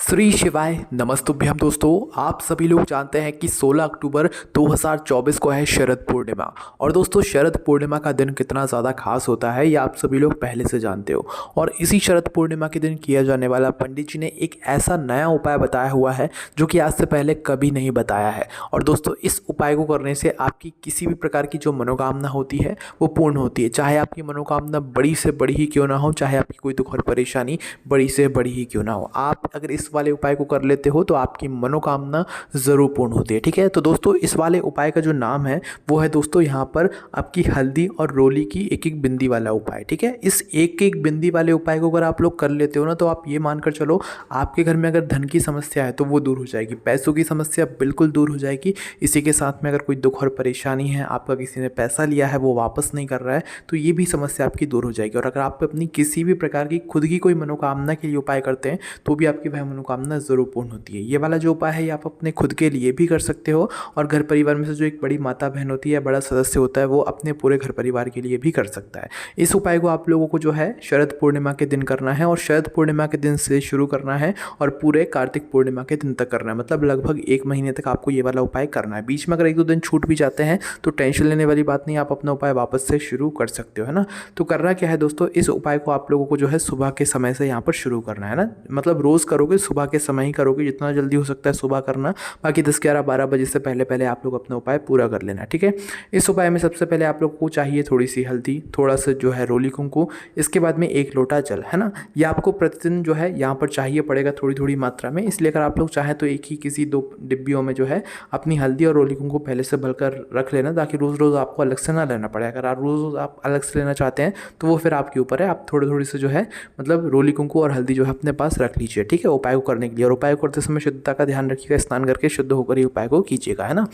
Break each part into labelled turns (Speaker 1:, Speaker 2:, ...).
Speaker 1: श्री शिवाय नमस्तुभ्यम दोस्तों। आप सभी लोग जानते हैं कि 16 अक्टूबर 2024 को है शरद पूर्णिमा। और दोस्तों शरद पूर्णिमा का दिन कितना ज़्यादा खास होता है ये आप सभी लोग पहले से जानते हो। और इसी शरद पूर्णिमा के दिन किया जाने वाला पंडित जी ने एक ऐसा नया उपाय बताया हुआ है जो कि आज से पहले कभी नहीं बताया है। और दोस्तों इस उपाय को करने से आपकी किसी भी प्रकार की जो मनोकामना होती है वो पूर्ण होती है। चाहे आपकी मनोकामना बड़ी से बड़ी ही क्यों ना हो, चाहे आपकी कोई दुख और परेशानी बड़ी से बड़ी ही क्यों ना हो, आप अगर इस वाले उपाय को कर लेते हो तो आपकी मनोकामना ज़रूर पूर्ण होती है। ठीक है, तो दोस्तों इस वाले उपाय का जो नाम है वो है दोस्तों यहाँ पर आपकी हल्दी और रोली की एक एक बिंदी वाला उपाय। ठीक है, इस एक एक बिंदी वाले उपाय को अगर आप लोग कर लेते हो ना तो आप ये मानकर चलो आपके घर में अगर धन की समस्या है तो वो दूर हो जाएगी, पैसों की समस्या बिल्कुल दूर हो जाएगी। इसी के साथ में अगर कोई दुख और परेशानी है, आपका किसी ने पैसा लिया है वो वापस नहीं कर रहा है, तो ये भी समस्या आपकी दूर हो जाएगी। और अगर आप अपनी किसी भी प्रकार की खुद की कोई मनोकामना के लिए उपाय करते हैं तो भी आपकी वह मनोकामना ज़रूर पूर्ण होती है। ये वाला जो उपाय है ये आप अपने खुद के लिए भी कर सकते हो और घर परिवार में से जो एक बड़ी माता बहन होती है, बड़ा सदस्य होता है, वो अपने पूरे घर परिवार के लिए भी कर सकता है। इस उपाय को आप लोगों को जो है शरद पूर्णिमा के दिन करना है और शरद पूर्णिमा के दिन से शुरू करना है और पूरे कार्तिक पूर्णिमा के दिन तक करना है। मतलब लगभग 1 महीने तक आपको ये वाला उपाय करना है। बीच में अगर 1-2 दिन छूट भी जाते हैं तो टेंशन लेने वाली बात नहीं, आप अपना उपाय वापस से शुरू कर सकते हो, है ना। तो करना क्या है दोस्तों, इस उपाय को आप लोगों को जो है सुबह के समय से यहाँ पर शुरू करना है ना। मतलब रोज़ करोगे, सुबह के समय ही करोगे, जितना जल्दी हो सकता है सुबह करना। बाकी 10-11-12 बजे से पहले पहले आप लोग अपना उपाय पूरा कर लेना। ठीक है, इस उपाय में सबसे पहले आप लोग को चाहिए थोड़ी सी हल्दी, थोड़ा सा जो है रोली कुंकू, इसके बाद में 1 लोटा जल, है ना। ये आपको प्रतिदिन जो है यहाँ पर चाहिए पड़ेगा थोड़ी थोड़ी मात्रा में। इसलिए अगर आप लोग चाहें तो एक ही किसी 2 डिब्बियों में जो है अपनी हल्दी और रोली कुंकू पहले से भरकर रख लेना, ताकि रोज़ रोज़ आपको अलग से ना लेना पड़े। अगर आप रोज़ आप अलग से लेना चाहते हैं तो वो फिर आपके ऊपर है। आप थोड़ी थोड़ी से जो है मतलब रोली कुंकू और हल्दी जो है अपने पास रख लीजिए। ठीक है, उपाय को करने के लिए। और उपाय को करते समय शुद्धता का ध्यान रखिएगा, स्नान करके शुद्ध होकर ही उपाय को कीजिएगा, है ना।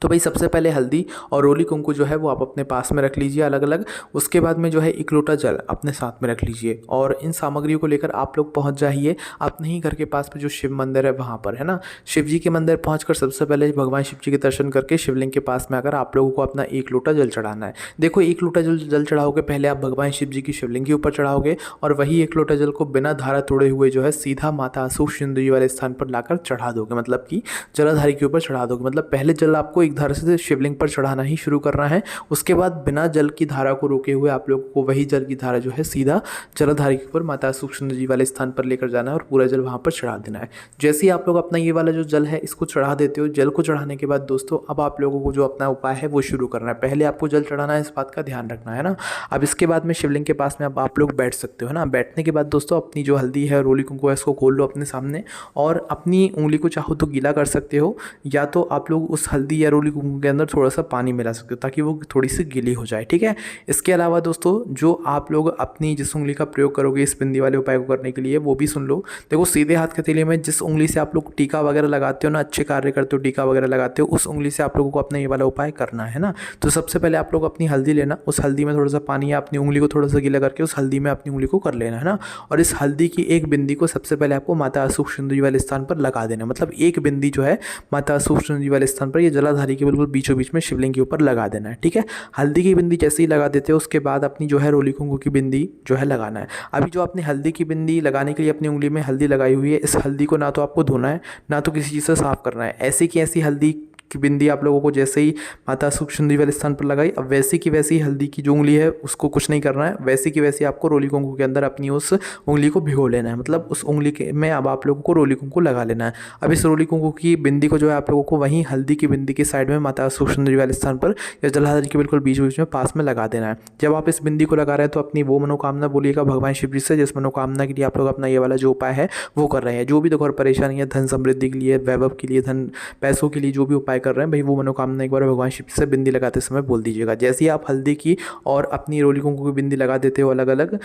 Speaker 1: तो भाई सबसे पहले हल्दी और रोली कुंकू जो है वो आप अपने पास में रख लीजिए अलग अलग। उसके बाद में जो है 1 लोटा जल अपने साथ में रख लीजिए और इन सामग्रियों को लेकर आप लोग पहुंच जाइए अपने ही घर के पास में जो शिव मंदिर है वहाँ पर, है ना। शिव जी के मंदिर पहुंचकर सबसे पहले भगवान शिव जी के दर्शन करके शिवलिंग के पास में आकर आप लोगों को अपना 1 लोटा जल चढ़ाना है। देखो 1 लोटा जल चढ़ाओगे, पहले आप भगवान शिव जी की शिवलिंग के ऊपर चढ़ाओगे और वही 1 लोटा जल को बिना धारा तोड़े हुए जो है सीधा माता अशोक सिंधु जी वाले स्थान पर लाकर चढ़ा दोगे, मतलब कि जलाधारी के ऊपर चढ़ा दोगे। मतलब पहले जल आपको एक धारा से शिवलिंग पर चढ़ाना ही शुरू करना है। उसके बाद बिना जल की धारा को रोके हुए आप लोगों को वही जल की धारा जो है सीधा जलाधारी के ऊपर माता सूक्ष्म जी वाले स्थान पर लेकर जाना है और पूरा जल वहां पर चढ़ा देना है। जैसे ही आप लोग अपना ये वाला जो जल है इसको चढ़ा देते हो, जल को चढ़ाने के बाद दोस्तों अब आप लोगों को जो अपना उपाय है वो शुरू करना है। पहले आपको जल चढ़ाना है, इस बात का ध्यान रखना है ना। अब इसके बाद में शिवलिंग के पास में अब आप लोग बैठ सकते हो, है ना। बैठने के बाद दोस्तों अपनी जो हल्दी है, रोली कुंकू है, इसको खोल लो अपने सामने और अपनी उंगली को चाहो तो गीला कर सकते हो, या तो आप लोग उस हल्दी या रोली कुंकू के अंदर थोड़ा सा पानी मिला सकते हो ताकि वो थोड़ी सी गीली हो जाए। ठीक है, इसके अलावा दोस्तों जो आप लोग अपनी जिस उंगली का प्रयोग करोगे इस बिंदी वाले उपाय को करने के लिए वो भी सुन लो। देखो सीधे हाथ के हथेली में जिस उंगली से आप लोग टीका वगैरह लगाते हो ना, अच्छे कार्य करते हो, टीका वगैरह लगाते हो, उस उंगली से आप लोगों को अपना ये वाला उपाय करना है ना। तो सबसे पहले आप लोग अपनी हल्दी लेना, उस हल्दी में थोड़ा सा पानी या अपनी उंगली को थोड़ा सा गीला करके उस हल्दी में अपनी उंगली को कर लेना, है ना। और इस हल्दी की एक बिंदी को सबसे पहले आपको माता अशोक सिंधु जी वाले स्थान पर लगा देना। मतलब एक बिंदी जो है माता अशोक सिंधु जी वाले स्थान पर, ये जलाधारी के बिल्कुल बीचों बीच में शिवलिंग के ऊपर लगा देना है। ठीक है, हल्दी की बिंदी जैसे ही लगा देते हो उसके बाद अपनी जो है रोली कुंकू की बिंदी जो है लगाना है। अभी जो आपने हल्दी की बिंदी लगाने के लिए अपनी उंगली में हल्दी लगाई हुई है, इस हल्दी को ना तो आपको धोना है ना तो किसी चीज़ से साफ करना है। ऐसी की ऐसी हल्दी की बिंदी आप लोगों को जैसे ही माता सूक्ष्म वाले स्थान पर लगाई, अब वैसी की वैसी हल्दी की जो उंगली है उसको कुछ नहीं करना है, वैसी की वैसी आपको रोली कुंकू के अंदर अपनी उस उंगली को भिगो लेना है। मतलब उस उंगली के में अब आप लोगों को रोली कुंकू लगा लेना है। अब इस रोली कुंकू की बिंदी को जो है आप लोगों को वहीं हल्दी की बिंदी के साइड में माता सूक्ष्म वाले स्थान पर या जलाधारी के बिल्कुल बीच बीच में पास में लगा देना है। जब आप इस बिंदी को लगा रहे हैं तो अपनी वो मनोकामना बोलिएगा भगवान शिव जी से जिस मनोकामना के लिए आप लोग अपना ये वाला जो उपाय है वो कर रहे हैं। जो भी दुख और परेशानी है, धन समृद्धि के लिए, वैभव के लिए, धन पैसों के लिए जो भी उपाय कर रहे हैं भाई, वो मनोकामना एक बार भगवान शिव से बिंदी लगाते समय बोल दीजिएगा। जैसे ही आप हल्दी की और अपनी रोली कुंकू की बिंदी लगा देते हो अलग अलग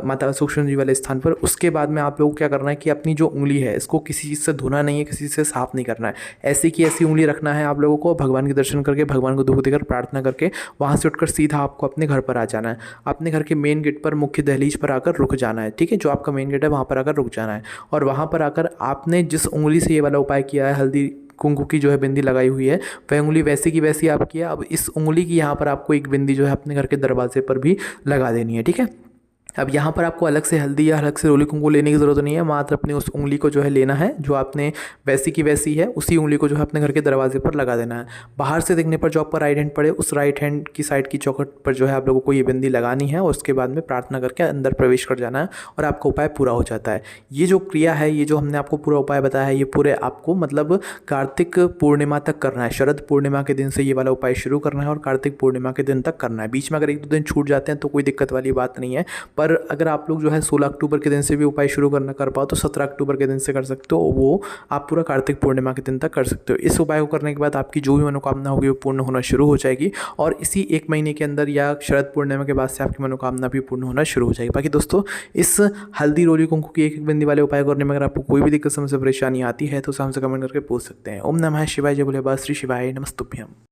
Speaker 1: माता सूक्ष्म जी वाले स्थान पर, उसके बाद में आप लोगों को क्या करना है कि अपनी जो उंगली है इसको किसी चीज़ से धोना नहीं है, किसी से साफ नहीं करना है। ऐसी की ऐसी उंगली रखना है आप लोगों को। भगवान के दर्शन करके, भगवान को दुख देकर प्रार्थना करके वहाँ से उठकर सीधा आपको अपने घर पर आ जाना है। अपने घर के मेन गेट पर, मुख्य दहलीज पर आकर रुक जाना है। ठीक है, जो आपका मेन गेट है वहाँ पर आकर रुक जाना है और वहाँ पर आकर आपने जिस उंगली से ये वाला उपाय किया है, हल्दी कुंकू की जो है बिंदी लगाई हुई है, वह उंगली वैसी की वैसी आपकी है। अब इस उंगली की यहाँ पर आपको एक बिंदी जो है अपने घर के दरवाजे पर भी लगा देनी है। ठीक है, अब यहाँ पर आपको अलग से हल्दी या अलग से रोली कुंकू लेने की ज़रूरत नहीं है, मात्र अपनी उस उंगली को जो है लेना है, जो आपने वैसी की वैसी है उसी उंगली को जो है अपने घर के दरवाजे पर लगा देना है। बाहर से देखने पर जो आपका राइट हैंड पड़े उस राइट हैंड की साइड की चौखट पर जो है आप लोगों को ये बिंदी लगानी है और उसके बाद में प्रार्थना करके अंदर प्रवेश कर जाना है और आपका उपाय पूरा हो जाता है। ये जो क्रिया है, ये जो हमने आपको पूरा उपाय बताया है, ये पूरे आपको मतलब कार्तिक पूर्णिमा तक करना है। शरद पूर्णिमा के दिन से ये वाला उपाय शुरू करना है और कार्तिक पूर्णिमा के दिन तक करना है। बीच में अगर 1-2 दिन छूट जाते हैं तो कोई दिक्कत वाली बात नहीं है, पर अगर आप लोग जो है 16 अक्टूबर के दिन से भी उपाय शुरू करना कर पाओ तो 17 अक्टूबर के दिन से कर सकते हो, वो आप पूरा कार्तिक पूर्णिमा के दिन तक कर सकते हो। इस उपाय को करने के बाद आपकी जो भी मनोकामना होगी वो पूर्ण होना शुरू हो जाएगी और इसी 1 महीने के अंदर या शरद पूर्णिमा के बाद से आपकी मनोकामना भी पूर्ण होना शुरू हो जाएगी। बाकी दोस्तों, इस हल्दी रोली कुंकू की एक बिंदी वाले उपाय करने में अगर आपको कोई भी दिक्कत समस्या परेशानी आती है तो हमसे कमेंट करके पूछ सकते हैं। ओम नमः शिवाय, जय भोले बाबा, श्री शिवाय नमस्तुभ्यम।